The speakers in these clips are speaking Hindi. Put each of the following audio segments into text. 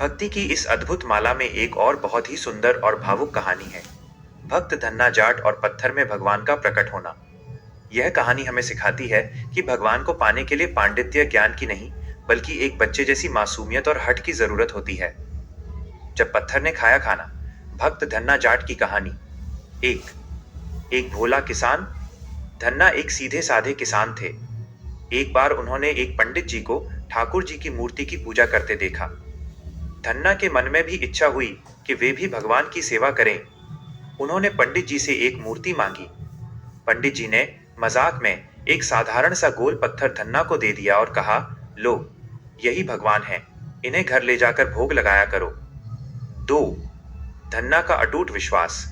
भक्ति की इस अद्भुत माला में एक और बहुत ही सुंदर और भावुक कहानी है। भक्त धन्ना जाट और पत्थर में भगवान का प्रकट होना। यह कहानी हमें सिखाती है कि भगवान को पाने के लिए पांडित्य ज्ञान की नहीं, बल्कि एक बच्चे जैसी मासूमियत और हट की जरूरत होती है। जब पत्थर ने खाया खाना। भक्त धन्ना जाट की कहानी। एक भोला किसान। धन्ना एक सीधे साधे किसान थे। एक बार उन्होंने एक पंडित जी को ठाकुर जी की मूर्ति की पूजा करते देखा। धन्ना के मन में भी इच्छा हुई कि वे भी भगवान की सेवा करें। उन्होंने पंडित जी से एक मूर्ति मांगी। पंडित जी ने मजाक में एक साधारण सा गोल पत्थर धन्ना को दे दिया और कहा, लो, यही भगवान है, इन्हें घर ले जाकर भोग लगाया करो। 2 धन्ना का अटूट विश्वास।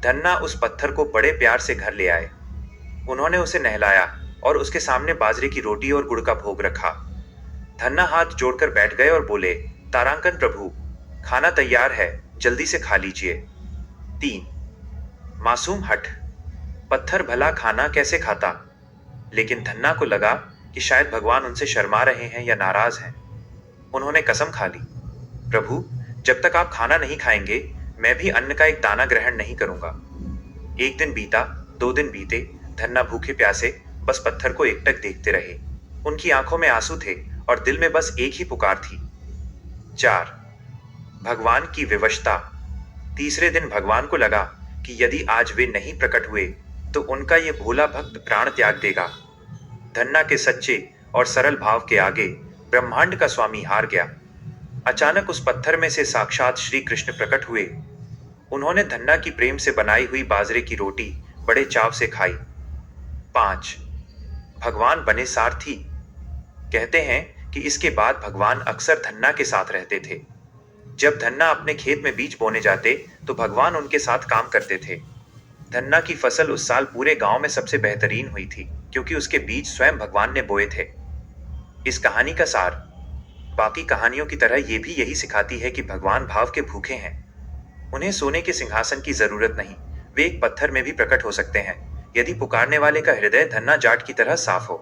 धन्ना उस पत्थर को बड़े प्यार से घर ले आए। उन्होंने उसे नहलाया और उसके सामने बाजरे की रोटी और गुड़ का भोग रखा। धन्ना हाथ जोड़कर बैठ गए और बोले, तारांकन प्रभु, खाना तैयार है, जल्दी से खा लीजिए। 3 मासूम हठ। पत्थर भला खाना कैसे खाता, लेकिन धन्ना को लगा कि शायद भगवान उनसे शर्मा रहे हैं या नाराज हैं। उन्होंने कसम खा ली, प्रभु, जब तक आप खाना नहीं खाएंगे, मैं भी अन्न का एक दाना ग्रहण नहीं करूंगा। 1 दिन बीता, 2 दिन बीते। धन्ना भूखे प्यासे बस पत्थर को एकटक देखते रहे। उनकी आंखों में आंसू थे और दिल में बस एक ही पुकार थी। 4 भगवान की विवशता। तीसरे दिन भगवान को लगा कि यदि आज वे नहीं प्रकट हुए तो उनका ये भोला भक्त प्राण त्याग देगा। धन्ना के सच्चे और सरल भाव के आगे ब्रह्मांड का स्वामी हार गया। अचानक उस पत्थर में से साक्षात श्री कृष्ण प्रकट हुए। उन्होंने धन्ना की प्रेम से बनाई हुई बाजरे की रोटी बड़े चाव से खाई। 5 भगवान बने सारथी। कहते हैं कि इसके बाद भगवान अक्सर धन्ना के साथ रहते थे। जब धन्ना अपने खेत में बीज बोने जाते तो भगवान उनके साथ काम करते थे। धन्ना की फसल उस साल पूरे गांव में सबसे बेहतरीन हुई थी, क्योंकि उसके बीज स्वयं भगवान ने बोए थे। इस कहानी का सार। बाकी कहानियों की तरह ये भी यही सिखाती है कि भगवान भाव के भूखे हैं। उन्हें सोने के सिंहासन की जरूरत नहीं, वे एक पत्थर में भी प्रकट हो सकते हैं, यदि पुकारने वाले का हृदय धन्ना जाट की तरह साफ हो।